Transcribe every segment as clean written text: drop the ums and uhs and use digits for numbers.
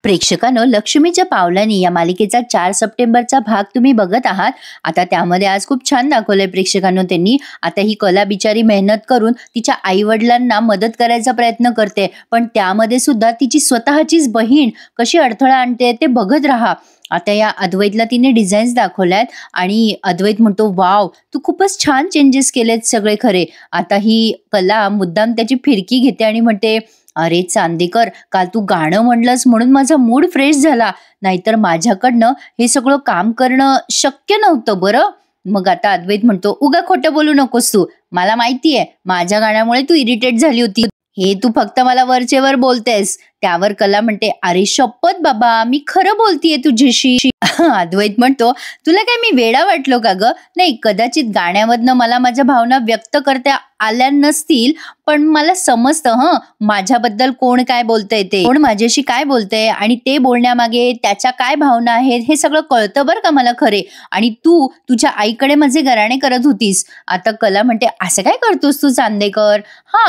प्रेक्षकांनो, लक्ष्मीच्या पावलांनी या मालिकेचा 4 सप्टेंबरचा भाग तुम्ही बघत आहात. आता त्यामध्ये आज खूप छान दाखवलंय प्रेक्षकांनो त्यांनी. आता ही कला बिचारी मेहनत करून तिच्या आई वडिलांना मदत करायचा प्रयत्न करते, पण त्यामध्ये सुद्धा तिची स्वतःचीच बहीण कशी अडथळा आणते ते बघत राहा. आता या अद्वैतला तिने डिझाईन्स दाखवल्यात आणि अद्वैत म्हणतो, वाव, तू खूपच छान चेंजेस केलेत सगळे खरे. आता ही कला मुद्दाम त्याची फिरकी घेते आणि म्हणते, अरे चांदेकर, काल तू गाणं म्हणलंस म्हणून माझा मूड फ्रेश झाला, नाहीतर माझ्याकडनं हे सगळं काम करणं शक्य नव्हतं बरं. मग आता अद्वैत म्हणतो, उगा खोटं बोलू नकोस तू, मला माहितीये माझ्या गाण्यामुळे तू इरिटेट झाली होती, हे तू फक्त मला वरचेवर बोलतेस. त्यावर कला म्हणते, अरे शपथ बाबा, मी खरं बोलतीये तुझ्याशी. अद्वैत म्हणतो, तुला काय मी वेडा वाटलो का ग? नाही, कदाचित गाण्यामधनं मला माझ्या भावना व्यक्त करता आल्या नसतील, पण मला समजतं माझ्याबद्दल कोण काय बोलतंय, ते कोण माझ्याशी काय बोलतंय आणि ते बोलण्यामागे त्याच्या काय भावना आहेत हे सगळं कळतं बरं का मला खरे. आणि तू तुझ्या आईकडे माझे घराणे करत होतीस. आता कला म्हणते, असं काय करतोस तू चांदेकर?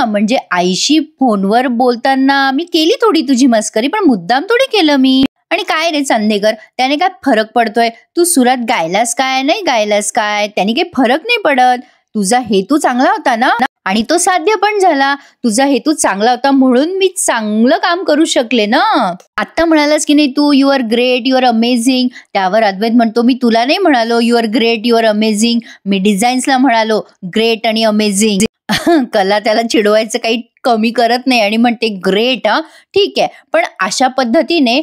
म्हणजे आईशी फोनवर बोलताना मी केली थोडी तुझी मस्करी, पण मुद्दाम थोडी केलं मी. आणि काय रे चांदेकर, त्याने काय फरक पडतोय? तू सुरात गायलास काय नाही गायलास काय, त्याने काही फरक नाही पडत. तुझा हेतू चांगला होता ना, आणि तो साध्य पण झाला. तुझा हेतू चांगला होता म्हणून मी चांगलं काम करू शकले ना. आता म्हणालास की नाही तू, you are great, you are amazing. त्यावर अद्वैत म्हणतो, मी तुला नाही म्हणालो you are great, you are amazing, मी डिझाईन्सला म्हणालो ग्रेट आणि अमेझिंग. कला त्याला चिडवायचं काही कमी करत नाही आणि म्हणते, ग्रेट, ठीक आहे, पण अशा पद्धतीने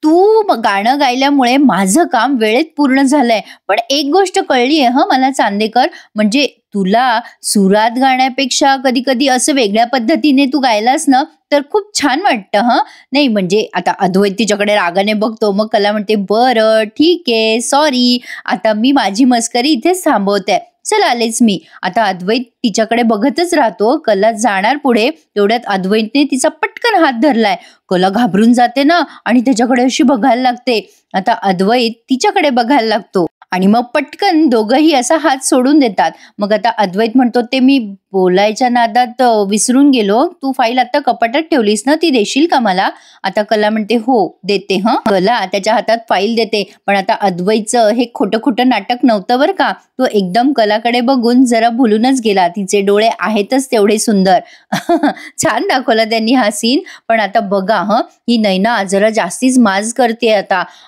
तू गाणं गायल्यामुळे माझं काम वेळेत पूर्ण झालंय. पण एक गोष्ट कळलीये मला चांदेकर, म्हणजे तुला सुरात गाण्यापेक्षा कधी कधी असं वेगळ्या पद्धतीने तू गायलास ना तर खूप छान वाटतं. नाही म्हणजे आता अद्वैत तिच्याकडे रागाने बघतो. मग कला म्हणते, बरं ठीक आहे, सॉरी, आता मी माझी मस्करी इथेच थांबवते, चल आलेच मी. आता अद्वैत तिच्याकडे बघतच राहतो. कला जाणार पुढे, तेवढ्यात अद्वैतने तिचा पटकन हात धरलाय. कला घाबरून जाते ना आणि त्याच्याकडे अशी बघायला लागते. आता अद्वैत तिच्याकडे बघायला लागतो आणि मग पटकन दोघंही असा हात सोडून देतात. मग आता अद्वैत म्हणतो, ते मी बोलायच्या नादात विसरून गेलो, तू फाईल आता कपाटात ठेवलीस ना, ती देशील का मला? आता कला म्हणते, हो देते. कला त्याच्या हातात फाईल देते. पण आता अद्वैतचं हे खोटं खोटं नाटक नव्हतं बरं का. तो एकदम कलाकडे बघून जरा भुलूनच गेला. तिचे डोळे आहेतच तेवढे सुंदर. छान दाखवला त्यांनी हा सीन. पण आता बघा ही नैना जरा जास्तीच माज करते.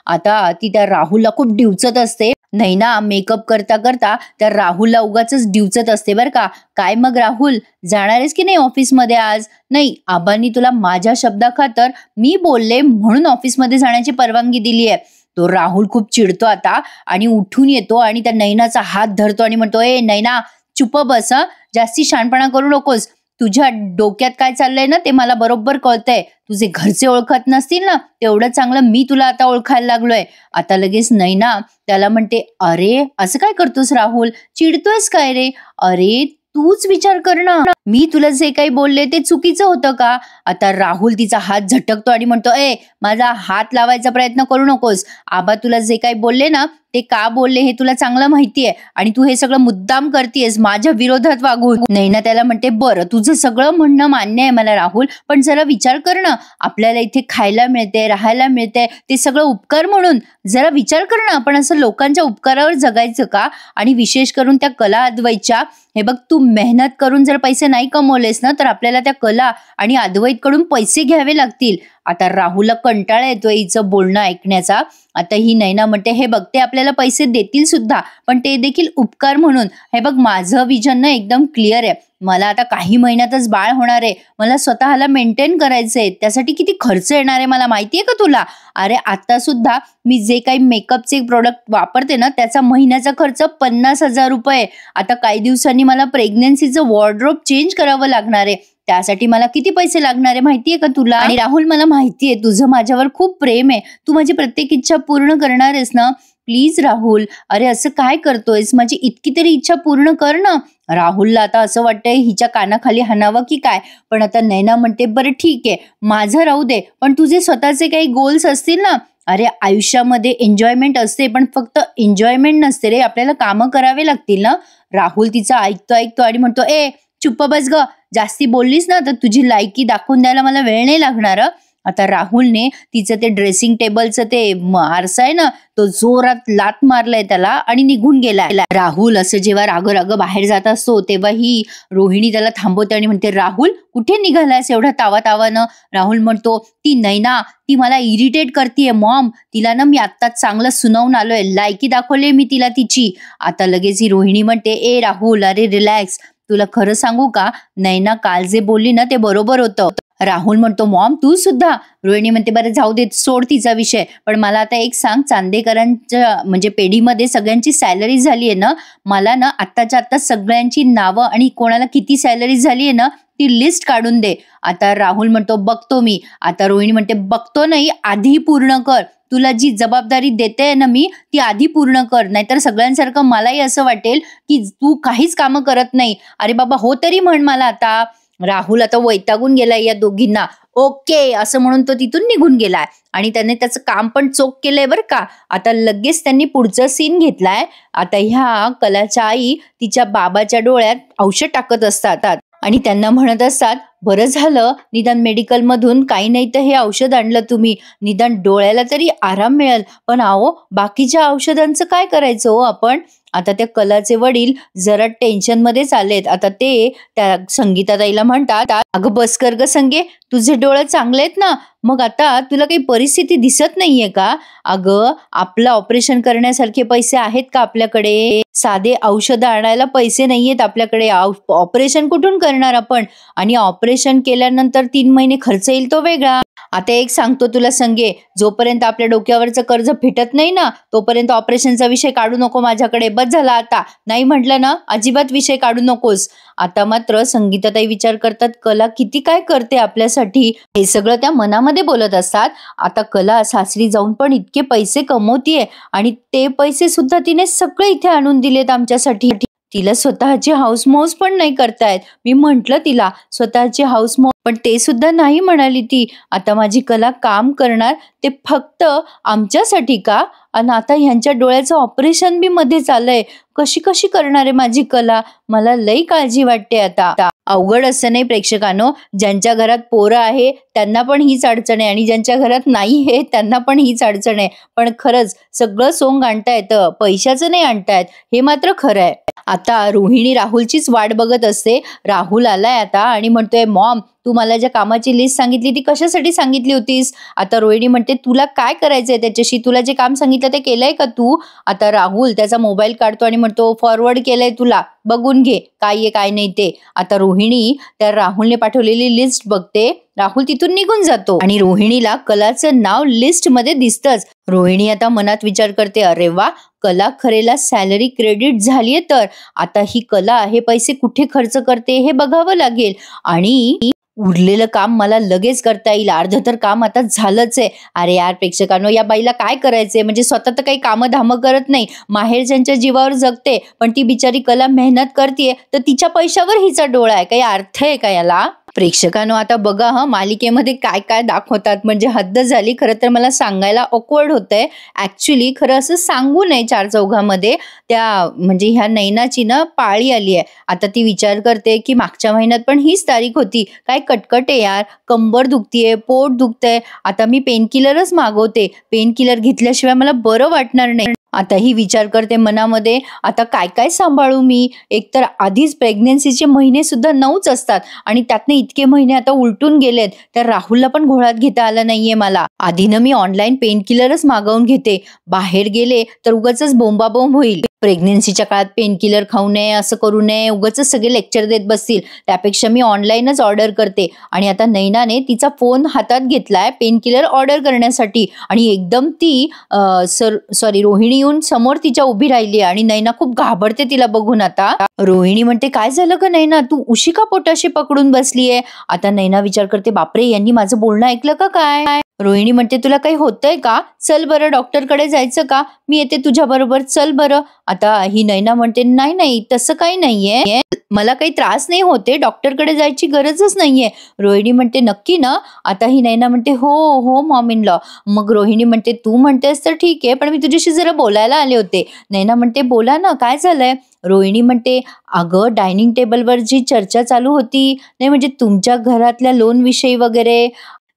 आता ती त्या राहुलला खूप डिवचत असते. नैना मेकअप करता करता त्या राहुलला उगाच डिवचत असते बरं का. काय मग राहुल, जाणारेस की नाही ऑफिसमध्ये आज? नाही, आबांनी तुला माझ्या शब्दाखातर मी बोलले म्हणून ऑफिसमध्ये जाण्याची परवानगी दिली आहे. तो राहुल खूप चिडतो आता आणि उठून येतो आणि त्या नैनाचा हात धरतो आणि म्हणतो, ए नैना, चुप बस, जास्ती शहाणपणा करू नकोस. तुझ्या डोक्यात काय चाललंय ना ते मला बरोबर कळतंय. तुझे घरचे ओळखत नसतील ना, तेवढं चांगलं मी तुला आता ओळखायला लागलोय. आता लगेच नैना त्याला म्हणते, अरे असं काय करतोस राहुल, चिडतोयस काय रे? अरे तूच विचार कर ना, मी तुला जे काही बोलले ते चुकीचं होतं का? आता राहुल तिचा हात झटकतो आणि म्हणतो, ए माझा हात लावायचा प्रयत्न करू नकोस. आबा तुला जे काही बोलले ना ते का बोलले हे तुला चांगलं माहितीये आणि तू हे सगळं मुद्दाम करतेस माझ्या विरोधात वागून. नैना त्याला म्हणते, बरं तुझं सगळं म्हणणं मान्य आहे मला राहुल, पण जरा विचार कर ना, आपल्याला इथे खायला मिळते, राहायला मिळते, ते सगळं उपकार म्हणून. जरा विचार कर ना, आपण असं लोकांच्या उपकारावर जगायचं का? आणि विशेष करून त्या कला अद्वैतच्या. हे बघ, तू मेहनत करून जर पैसे नाही कमवलेस ना तर आपल्याला त्या कला आणि अद्वैत कडून पैसे घ्यावे लागतील. आता राहुलला कंटाळा येतोय हिचं बोलणं ऐकण्याचा. आता ही नैना म्हणते, हे बघ, ते आपल्याला पैसे देतील सुद्धा, पण ते देखील उपकार म्हणून. हे बघ, माझं विजन ना एकदम क्लिअर आहे. मला आता काही महिन्यातच बाळ होणार आहे, मला स्वतःला मेंटेन करायचंय, त्यासाठी किती खर्च येणार आहे मला माहितीये का तुला? अरे आता सुद्धा मी जे काही मेकअपचे प्रोडक्ट वापरते ना त्याचा महिन्याचा खर्च 50,000 रुपये. आता काही दिवसांनी मला प्रेग्नन्सीचं वॉर्डरोब चेंज करावं लागणार आहे, त्यासाठी मला किती पैसे लागणार आहे माहितीये का तुला? आणि राहुल, मला माहितीये तुझं माझ्यावर खूप प्रेम आहे, तू माझी प्रत्येक इच्छा पूर्ण करणार आहेस ना. प्लीज राहुल, अरे असं काय करतोयस, माझी इतकी तरी इच्छा पूर्ण कर ना. राहुलला आता असं वाटतंय हिच्या कानाखाली हाणावं की काय. पण आता नैना म्हणते, बरं ठीक आहे, माझं राहू दे, पण तुझे स्वतःचे काही गोल्स असतील ना. अरे आयुष्यामध्ये एन्जॉयमेंट असते, पण फक्त एन्जॉयमेंट नसते रे, आपल्याला कामं करावे लागतील ना. राहुल तिचा ऐकतो आणि म्हणतो, ए चुप्प बस ग, जास्ती बोललीस ना तर तुझी लायकी दाखवून द्यायला मला वेळ नाही लागणार. आता राहुलने तिचं ते ड्रेसिंग टेबलचं ते आरसा आहे ना, तो जोरात लात मारलाय त्याला आणि निघून गेलाय. राहुल असं जेव्हा राग राग बाहेर जात असतो तेव्हा ही रोहिणी त्याला थांबवते आणि म्हणते, राहुल कुठे निघालायस एवढ्या तावातावानं? राहुल म्हणतो, ती नैना ती मला इरिटेट करतीये मॉम, तिला ना मी आत्ताच चांगलं सुनावून आलोय, लायकी दाखवले मी तिला तिची. आता लगेच ही रोहिणी म्हणते, ए राहुल अरे रिलॅक्स, तुला खरं सांगू का, नैना काल जे बोलली ना ते बरोबर होतं. राहुल म्हणतो, मॉम तू सुद्धा? रोहिणी म्हणते, बरं जाऊ दे, सोड तिचा विषय, पण मला आता एक सांग, चांदेकरांच्या म्हणजे पेढीमध्ये सगळ्यांची सॅलरी झाली आहे ना, मला ना आत्ताच्या आत्ता सगळ्यांची नावं आणि कोणाला किती सॅलरी झाली आहे ना ती लिस्ट काढून दे. आता राहुल म्हणतो, बघतो मी. आता रोहिणी म्हणते, बघतो नाही, आधी पूर्ण कर, तुला जी जबाबदारी देते ना मी ती आधी पूर्ण कर, नाहीतर सगळ्यांसारखं मलाही असं वाटेल की तू काहीच कामं करत नाही. अरे बाबा हो तरी म्हण मला आता. राहुल आता वैतागून गेलाय या दोघींना. ओके असं म्हणून तो तिथून निघून गेलाय आणि त्याने त्याचं काम पण चोख केलंय बरं का. आता लगेच त्यांनी पुढचा सीन घेतलाय. आता ह्या कलाच्या आई तिच्या बाबाच्या डोळ्यात औषध टाकत असतात आणि त्यांना म्हणत असतात, बरं झालं निदान मेडिकल मधून काही नाही तर हे औषध आणलं तुम्ही, निदान डोळ्याला तरी आराम मिळेल. पण आओ बाकीच्या औषधांचं काय करायचं हो आपण? आता त्या कलाचे वडील जरा टेन्शन मध्ये चाललेत. आता ते त्या संगीताताईला म्हणतात, अगं बस कर ग संगे, तुझे डोळे चांगले आहेत ना, मग आता तुला काही परिस्थिती दिसत नाहीये का? अगं आपलं ऑपरेशन करण्यासारखे पैसे आहेत का आपल्याकडे? साधे औषधं आणायला पैसे नाहीयेत आपल्याकडे, ऑपरेशन कुठून करणार आपण? आणि ऑपरेशन केल्यानंतर 3 महिने खर्च येईल तो वेगळा. आता एक सांगतो तुला संगे, जोपर्यंत आपल्या डोक्यावरचं कर्ज फिटत नाही ना तोपर्यंत ऑपरेशनचा विषय काढू नको माझ्याकडे, बस झाला आता. नाही म्हटलं ना अजिबात विषय काढू नकोस. आता मात्र संगीताताई विचार करतात, कला किती काय करते आपल्यासाठी, हे सगळं त्या मनामध्ये बोलत असतात. आता कला सासरी जाऊन पण इतके पैसे कमवतीये आणि ते पैसे सुद्धा तिने सगळे इथे आणून दिलेत आमच्यासाठी. तिला स्वतःची हाऊस मौज पण नाही करतायत. मी म्हंटल तिला स्वतःची हाऊस मौज, पण ते सुद्धा नाही म्हणाली ती. आता माझी कला काम करणार ते फक्त आमच्यासाठी का? आणि आता ह्यांच्या डोळ्याचं ऑपरेशन बी मध्ये चाललंय, कशी कशी करणार आहे माझी कला? मला लई काळजी वाटते आता. अवघड असं नाही प्रेक्षकांनो, ज्यांच्या घरात पोरं आहे त्यांना पण हीच अडचण आहे आणि ज्यांच्या घरात नाही आहे त्यांना पण हीच अडचण आहे. पण खरंच सगळं सोंग आणता येतं, पैशाचं नाही आणतायत, हे मात्र खरं आहे. आता रोहिणी राहुलचीच वाट बघत असते. राहुल आलाय आता आणि म्हणतोय, मॉम तू मला ज्या कामाची लिस्ट सांगितली ती कशासाठी सांगितली होतीस? आता रोहिणी म्हणते, तुला काय करायचंय त्याच्याशी? तुला जे काम सांगितलं ते केलंय का तू? आता राहुल त्याचा मोबाईल काढतो आणि म्हणतो, फॉरवर्ड केलंय तुला, बघून घे काय आहे काय नाही ते. आता रोहिणी त्या राहुलने पाठवलेली लिस्ट बघते. राहुल तिथून निघून जातो आणि रोहिणीला कलाचं नाव लिस्ट मध्ये दिसतंच. रोहिणी आता मनात विचार करते, अरे वा, कला खरेला सॅलरी क्रेडिट झालीये, तर आता ही कला हे पैसे कुठे खर्च करते हे बघावं लागेल आणि उरलेलं काम मला लगेच करता येईल. अर्ध तर काम आता झालंच आहे. अरे यार प्रेक्षकांनो, या बाईला काय करायचंय? म्हणजे स्वतः तर काही कामं धामं करत नाही, माहेरच्यांच्या जीवावर जगते, पण ती बिचारी कला मेहनत करते तर तिच्या पैशावर हिचा डोळा आहे. काही अर्थ आहे का याला? प्रेक्षकांनो आता बघा मालिकेमध्ये काय काय दाखवतात, म्हणजे हद्द झाली. खरं तर मला सांगायला ऑकवर्ड होतंय ऍक्च्युली, खरं असं सांगू नये चार चौघामध्ये. त्या म्हणजे ह्या नैनाची ना पाळी आली आहे. आता ती विचार करते की मागच्या महिन्यात पण हीच तारीख होती, काय कटकट आहे यार, कंबर दुखतीये, पोट दुखतंय, आता मी पेनकिलरच मागवते, पेनकिलर घेतल्याशिवाय मला बरं वाटणार नाही. आता ही विचार करते मनामध्ये, आता काय काय सांभाळू मी? एकतर आधीच प्रेग्नेन्सीचे महिने सुद्धा 9च असतात आणि त्यातनं इतके महिने आता उलटून गेलेत, तर राहुलला पण घोळात घेता आलं नाहीये मला. आधीनं मी ऑनलाईन पेनकिलरच मागवून घेते, बाहेर गेले तर उगाचच बोंबाबोंब होईल. प्रेग्नेन्सीच्या काळात पेनकिलर खाऊ नये, असं करू नये, उगाच सगळे लेक्चर देत बसतील, त्यापेक्षा मी ऑनलाईनच ऑर्डर करते. आणि आता नैनाने तिचा फोन हातात घेतलाय पेनकिलर ऑर्डर करण्यासाठी आणि एकदम ती रोहिणी येऊन समोर तिच्या उभी राहिली आणि नैना खूप घाबरते तिला बघून. आता रोहिणी म्हणते, काय झालं का नैना, तू उशी का पोटाशी पकडून बसलीये? आता नैना विचार करते, बापरे यांनी माझं बोलणं ऐकलं का काय? रोहिणी म्हणते, तुला काही होतंय का? चल बरं डॉक्टरकडे जायचं का? मी येते तुझ्या बरोबर, चल बरं. आता ही नैना म्हणते, नाही नाही तसं काही नाहीये, मला काही त्रास नाही होते, डॉक्टरकडे जायची गरजच नाहीये. रोहिणी म्हणते, नक्की ना? आता ही नैना म्हणते, हो हो मॉम इन लॉ. मग रोहिणी म्हणते, तू म्हणतेस तर ठीक आहे, पण मी तुझ्याशी जरा बोलायला आले होते. नैना म्हणते, बोला ना, काय झालंय? रोहिणी म्हणते, अगं डायनिंग टेबलवर जी चर्चा चालू होती, नाही म्हणजे तुमच्या घरातल्या लोन विषयी वगैरे,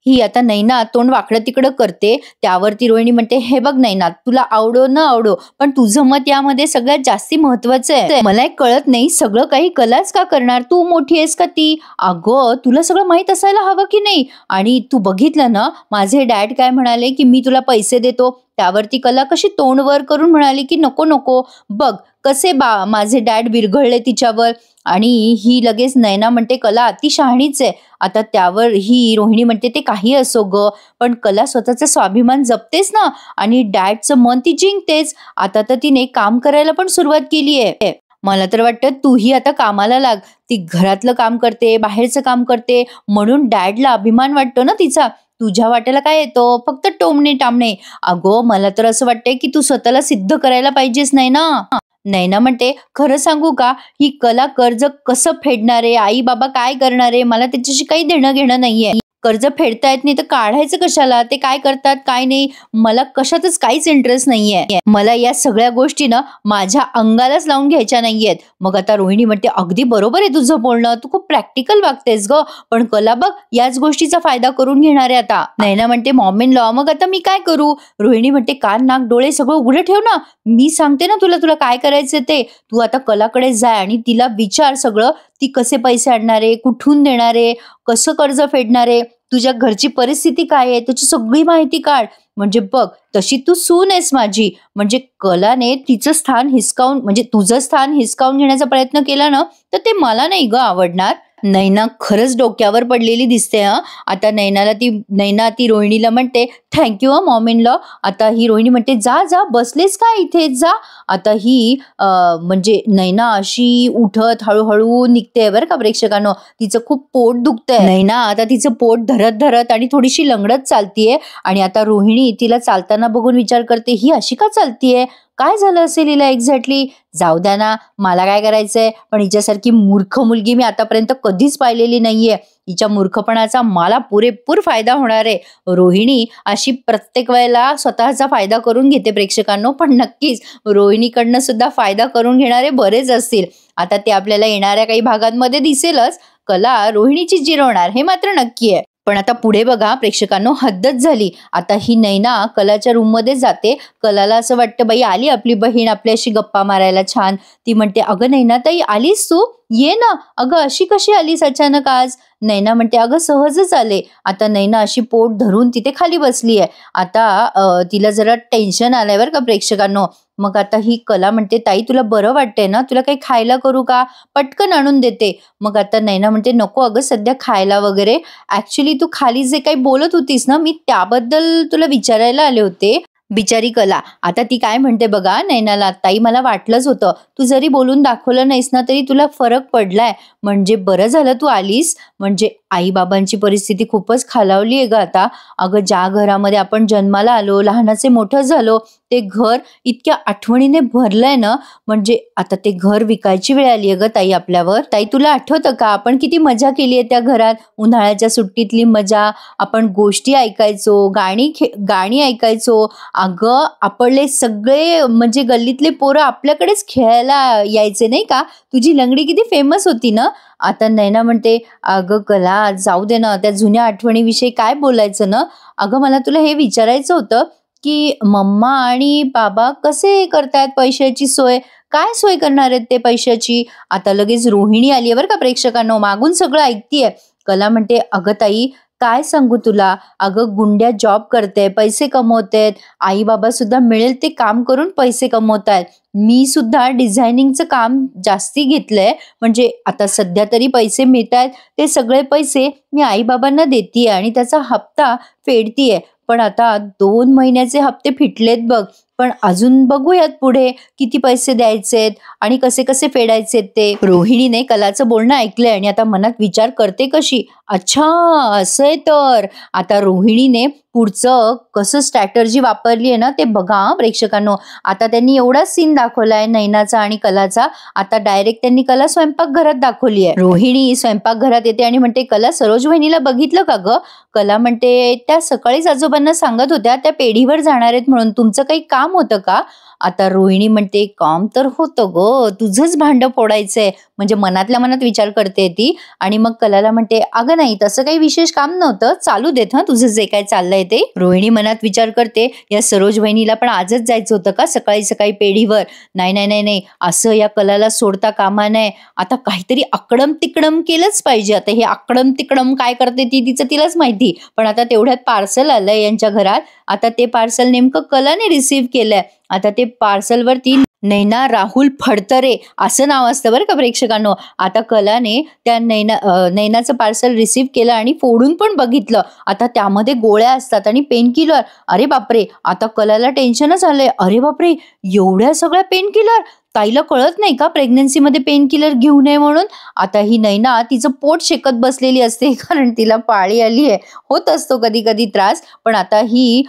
ही आता नैना तोंड वाकडं तिकडं करते. त्यावरती रोहिणी म्हणते, हे बघ नैना, तुला आवडो न आवडो पण तुझं मत यामध्ये सगळ्यात जास्ती महत्वाचं आहे. मला एक कळत नाही, सगळं काही कलाच का करणार, तू मोठी आहेस का ती? अगं तुला सगळं माहित असायला हवं की नाही? आणि तू बघितलं ना माझे डॅड काय म्हणाले की मी तुला पैसे देतो, त्यावरती कला कशी तोंड वर करून म्हणाली की नको नको. बघ कसे माझे डॅड विरघळले तिच्यावर. आणि ही लगेच नैना म्हणते, कला अति शहाणीच आहे. आता त्यावर ही रोहिणी म्हणते, ते काही असो ग, पण कला स्वतःचा स्वाभिमान जपतेस ना आणि डॅडचं मन ती जिंकतेच. आता तर तिने काम करायला पण सुरुवात केली आहे. मला तर वाटतं तूही आता कामाला लाग. ती घरातलं काम करते, बाहेरचं काम करते, म्हणून डॅडला अभिमान वाटतो ना तिचा. तुझ्या वाट्याला काय येतो, फक्त टोमणे टामणे. अगो मला तर असं वाटतंय की तू स्वतःला सिद्ध करायला पाहिजेच नाही ना. नैना म्हणते, खरं सांगू का, ही कला कर्ज कसं फेडणारे, आई बाबा काय करणारे, मला त्याच्याशी काही देणं घेणं नाहीये. कर्ज फेडता येत नाही तर काढायचं कशाला, ते काय करतात काय नाही, मला कशातच काहीच इंटरेस्ट नाहीये. मला या सगळ्या गोष्टी ना माझ्या अंगालाच लावून घ्यायच्या नाहीयेत. मग आता रोहिणी म्हणते, अगदी बरोबर आहे तुझं बोलणं, तू खूप प्रॅक्टिकल वागतेस ग, पण कला बघ याच गोष्टीचा फायदा करून घेणार आहे आता. नैना म्हणते, मॉम इन लॉ, मग आता मी काय करू? रोहिणी म्हणते, कान नाक डोळे सगळं उघडे ठेव ना, मी सांगते ना तुला, तुला काय करायचं ते. तू आता कलाकडे जाय आणि तिला विचार सगळं, ती कसे पैसे आणणारे, कुठून देणारे, कसं कर्ज फेडणारे, तुझ्या घरची परिस्थिती काय आहे त्याची सगळी माहिती काढ. म्हणजे बघ तशी तू सून आहेस माझी. म्हणजे कलाने तिचं स्थान हिसकावून, म्हणजे तुझं स्थान हिसकावून घेण्याचा प्रयत्न केला ना तर ते मला नाही ग आवडणार. नैना खरंच डोक्यावर पडलेली दिसते. आता नैना ती रोहिणीला म्हणते, थँक्यू मॉम इन लॉ. आता ही रोहिणी म्हणते, जा जा, बसलेस का इथे, जा. आता ही म्हणजे नैना अशी उठत हळूहळू निघते बरं का प्रेक्षकांनो. तिचं खूप पोट दुखतंय. नैना आता तिचं पोट धरत धरत आणि थोडीशी लंगडत चालतीये. आणि आता रोहिणी तिला चालताना बघून विचार करते, ही अशी का चालतीये, काय झालं असेल हिला एक्झॅक्टली. जाऊ द्या ना, मला काय करायचंय, पण हिच्यासारखी मूर्ख मुलगी मी आतापर्यंत कधीच पाहिलेली नाहीये. हिच्या मूर्खपणाचा मला पुरेपूर फायदा होणार आहे. रोहिणी अशी प्रत्येक वेळेला स्वतःचा फायदा करून घेते प्रेक्षकांनो, पण नक्कीच रोहिणीकडनं सुद्धा फायदा करून घेणारे बरेच असतील. आता ते आपल्याला येणाऱ्या काही भागांमध्ये दिसेलच. कला रोहिणीची जिरवणार हे मात्र नक्की आहे. पण आता पुढे बघा प्रेक्षकांनो, हद्दच झाली. आता ही नैना कलाच्या रूम मध्ये जाते. कलाला असं वाटतं, बाई आली आपली बहीण आपल्याशी गप्पा मारायला छान. ती म्हणते, अगं नैना ताई आलीस तू, ये ना. अगं अशी कशी आलीस अचानक आज? नैना म्हणते, अगं सहजच आले. आता नैना अशी पोट धरून तिथे खाली बसली आहे. आता तिला जरा टेन्शन आलंय बरं का प्रेक्षकांनो. मग आता ही कला म्हणते, ताई तुला बरं वाटतंय ना, तुला काही खायला करू का, पटकन आणून देते. मग आता नैना म्हणते, नको अगं सध्या खायला वगैरे, ऍक्च्युली तू खाली जे काही बोलत होतीस ना, मी त्याबद्दल तुला विचारायला आले होते. बिचारी कला आता ती काय म्हणते बघा नैनाला, ताई मला वाटलंच होतं, तू जरी बोलून दाखवलं नाहीस ना तरी तुला फरक पडलाय, म्हणजे बरं झालं तू आलीस. म्हणजे आई बाबांची परिस्थिती खूपच खालावली आहे ग आता. अगं ज्या घरामध्ये आपण जन्माला आलो, लहानाचे मोठं झालो, ते घर इतक्या आठवणीने भरलंय ना, म्हणजे आता ते घर विकायची वेळ आली आहे ग ताई आपल्यावर. ताई तुला आठवतं का आपण किती मजा केली आहे त्या घरात, उन्हाळ्याच्या सुट्टीतली मजा, आपण गोष्टी ऐकायचो, गाणी ऐकायचो. अगं आपले सगळे म्हणजे गल्लीतले पोरं आपल्याकडेच खेळायला यायचे नाही का, तुझी लंगडी किती फेमस होती ना. आता नैना म्हणते, अगं कला जाऊ दे ना, त्या जुन्या आठवणीविषयी काय बोलायचं ना. अगं मला तुला हे विचारायचं होतं की मम्मा आणि बाबा कसे करतायत पैशाची सोय, काय सोय करणार आहेत ते पैशाची. आता लगेच रोहिणी आली आहे बरं का प्रेक्षकांनो, मागून सगळं ऐकतीये. कला म्हणते, अगं ताई काय सांगू तुला, अगं गुंड्या जॉब करते, पैसे कमवतेत, आई बाबा सुद्धा मिळेल ते काम करून पैसे कमवतायत. मी सुद्धा डिझायनिंगचं काम जास्ती घेतलंय, म्हणजे आता सध्या तरी पैसे मिळत आहेत, ते सगळे पैसे मी आई बाबांना देतीये आणि त्याचा हप्ता फेडतीये. पण आता 2 महिन्याचे हप्ते फिटलेत बघ, पण अजून बघूयात पुढे किती पैसे द्यायचेत आणि कसे कसे फेडायचेत ते. रोहिणीने कलाचं बोलणं ऐकलंय आणि आता मनात विचार करते कशी, अच्छा असंय तर. आता रोहिणीने पुढचं कसं स्ट्रॅटर्जी वापरली आहे ना ते बघा प्रेक्षकांनो. आता त्यांनी एवढा सीन दाखवलाय नैनाचा आणि कलाचा, आता डायरेक्ट त्यांनी कला स्वयंपाकघरात दाखवली आहे. रोहिणी स्वयंपाकघरात येते आणि म्हणते, कला सरोज वहिनीला बघितलं का ग? कला म्हणते, त्या सकाळीच आजोबांना सांगत होत्या त्या पेढीवर जाणार आहेत म्हणून, तुमचं काही काम होतं का? आता रोहिणी म्हणते काम तर होतं ग, तुझंच भांड फोडायचंय, म्हणजे मनातल्या मनात विचार करते ती. आणि मग कलाला म्हणते अगं नाही तसं काही विशेष काम नव्हतं, चालू देत हा तुझं जे काय चाललंय ते. रोहिणी मनात विचार करते या सरोज वहिनीला पण आजच जायचं होतं का सकाळी सकाळी पेढीवर? नाही नाही नाही नाही, असं या कलाला सोडता कामा नये. आता काहीतरी आकडम तिकडम केलंच पाहिजे. आता हे आकडम तिकडम काय करते ती तिचं तिलाच माहिती. पण आता तेवढ्यात पार्सल आलंय यांच्या घरात. आता ते पार्सल नेमकं कलाने रिसीव्ह केलंय. आता ते पार्सलवरती नैना राहुल फडतरे असं नाव असतं बरं का प्रेक्षकांनो. आता कलाने त्या नैनाचं पार्सल रिसीव्ह केलं आणि फोडून पण बघितलं. आता त्यामध्ये गोळ्या असतात आणि पेन किलर. अरे बापरे, आता कलाला टेन्शनच आलंय. अरे बापरे, एवढ्या सगळ्या पेन किलर. ताईला कळत नाही का प्रेग्नन्सीमध्ये पेन किलर घेऊ नये म्हणून? आता ही नैना तिचं पोट शेकत बसलेली असते कारण तिला पाळी आली आहे. होत असतो कधी कधी त्रास. पण आता ही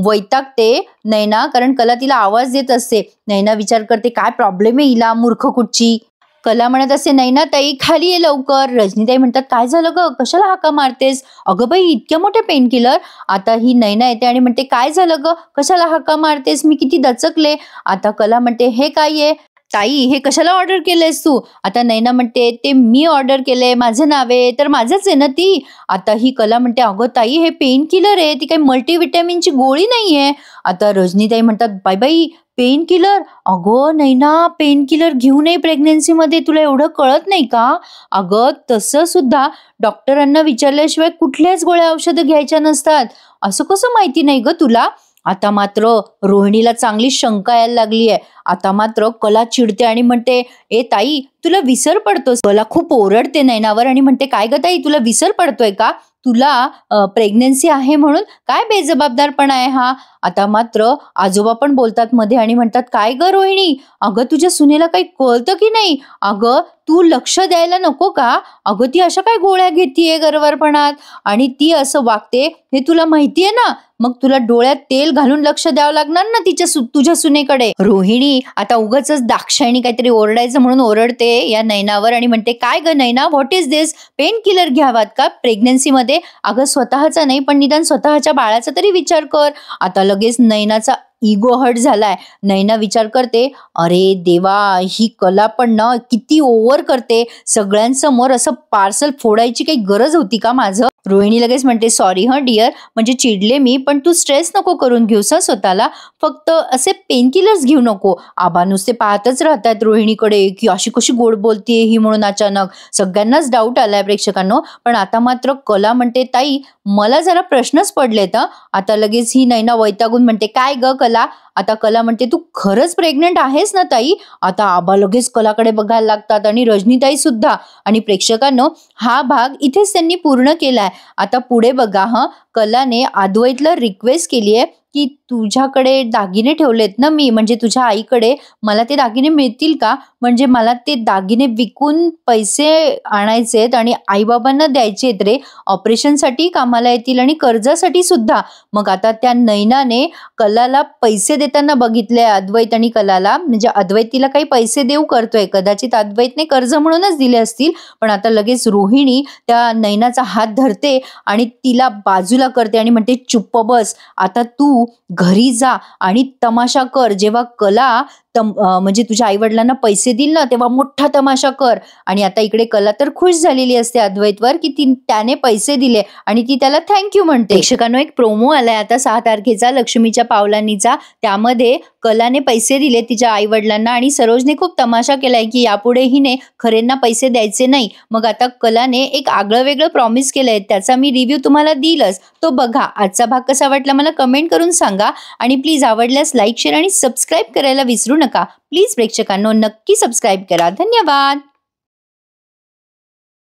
वैतागते नैना, कारण कला तिला आवाज देत असते. नैना विचार करते काय प्रॉब्लेम आहे हिला, मूर्ख कुठची. कला म्हणत असते नैना ताई खाली ये लवकर. रजनीताई म्हणतात काय झालं ग, कशाला हाका मारतेस? अगं बाई इतक्या मोठे पेन किलर. आता ही नैना येते आणि म्हणते काय झालं ग, कशाला हाका मारतेस, मी किती दचकले. आता कला म्हणते हे काय आहे ताई, हे कशाला ऑर्डर केलंयस तू? आता नैना म्हणते ते मी ऑर्डर केलंय, माझं नाव आहे तर माझंच आहे ना ती. आता ही कला म्हणते अगं ताई हे पेन किलर आहे, ती काही मल्टीव्हिटॅमिनची गोळी नाहीये. आता रजनीताई म्हणतात बाय बाई पेन किलर. अगं नैना पेन किलर घेऊ नये प्रेग्नन्सीमध्ये, तुला एवढं कळत नाही का? अगं तसं सुद्धा डॉक्टरांना विचारल्याशिवाय कुठल्याच गोळ्या औषधं घ्यायच्या नसतात. असं कसं माहिती नाही ग तुला? आता मात्र रोहिणीला चांगली शंका यायला लागली आहे. आता मात्र कला चिडते आणि म्हणते ए ताई तुला विसर पडतोस. कला खूप ओरडते नैनावर आणि म्हणते काय ग ताई तुला विसर पडतोय का? तुला प्रेग्नन्सी आहे म्हणून काय बेजबाबदारपणा आहे हा? आता मात्र आजोबा पण बोलतात मध्ये आणि म्हणतात काय ग रोहिणी, अगं तुझ्या सुनेला काही कळतं की नाही? अगं तू लक्ष द्यायला नको का? अगं ती अशा काय गोळ्या घेतीये गरवरपणात आणि ती असं वागते हे तुला माहितीये ना, मग तुला डोळ्यात तेल घालून लक्ष द्यावं लागणार ना तुझ्या सुनेकडे. रोहिणी आता उगाच दाक्षायणी काहीतरी ओरडायचं म्हणून ओरडते या नैनावर आणि म्हणते काय ग Naina, what is this, pain killer घ्यावात का प्रेग्नन्सीमध्ये? अगं स्वतःचा नाही पण निदान स्वतःच्या बाळाचा तरी विचार कर. आता लगेच नैनाचा इगो हर्ट झालाय. नैना विचार करते अरे देवा, ही कला पण ना किती ओव्हर करते. सगळ्यांसमोर असं पार्सल फोडायची काही गरज होती का माझं? रोहिणी लगेच म्हणते सॉरी हं डिअर, म्हणजे चिडले मी, पण तू स्ट्रेस नको करून घेऊस स्वतःला. फक्त असे पेन किलर्स घेऊ नको. आबा नुसते पाहतच राहतात रोहिणीकडे की अशी कशी गोड बोलतीये ही म्हणून. अचानक सगळ्यांनाच डाऊट आलाय प्रेक्षकांनो. पण आता मात्र कला म्हणते ताई मला जरा प्रश्नच पडलेत. आता लगेच ही नैना वैतागून म्हणते काय ग कला? आता कला म्हणते तू खरंच प्रेग्नेंट आहेस ना ताई? आता आबा लगेच कलाकडे बघायला लागतात आणि रजनीताई सुद्धा. आणि प्रेक्षकांनो हा भाग इथेच त्यांनी पूर्ण केलाय. आता पुढे बघा कलाने अद्वैतला रिक्वेस्ट केली आहे की तुझ्याकडे दागिने ठेवलेत ना मी, म्हणजे तुझ्या आईकडे, मला ते दागिने मिळतील का? म्हणजे मला ते दागिने विकून पैसे आणायचेत आणि आईबाबांना द्यायचेत रे, ऑपरेशनसाठी कामाला येतील आणि कर्जासाठी सुद्धा. मग आता त्या नैनाने कलाला पैसे देताना बघितले अद्वैत आणि कलाला, म्हणजे अद्वैत तिला काही पैसे देऊ करतोय, कदाचित अद्वैतने कर्ज म्हणूनच दिले असतील. पण आता लगेच रोहिणी त्या नैनाचा हात धरते आणि तिला बाजूला करते आणि म्हणते चुप्प बस, आता तू घरी जा आणि तमाशा कर. जेव्हा कला म्हणजे तुझ्या आई वडिलांना पैसे दिल ना तेव्हा मोठा तमाशा कर. आणि आता इकडे कला तर खुश झालेली असते अद्वैतवर की त्याने पैसे दिले आणि ती त्याला थँक्यू म्हणते. प्रेक्षकांनो एक प्रोमो आलाय आता 6 तारखेचा लक्ष्मीच्या पावलांनीचा. त्यामध्ये कलाने पैसे दिले तिच्या आई वडिलांना आणि सरोजने खूप तमाशा केलाय की यापुढे हिने खरेंना पैसे द्यायचे नाही. मग आता कलाने एक आगळं वेगळं प्रॉमिस केलंय, त्याचा मी रिव्ह्यू तुम्हाला दिलच, तो बघा. आजचा भाग कसा वाटला मला कमेंट करून सांगा आणि प्लीज आवडल्यास लाईक शेअर आणि सबस्क्राईब करायला विसरू नका. प्लीज प्रेक्षकांनो नक्की सबस्क्राईब करा. धन्यवाद.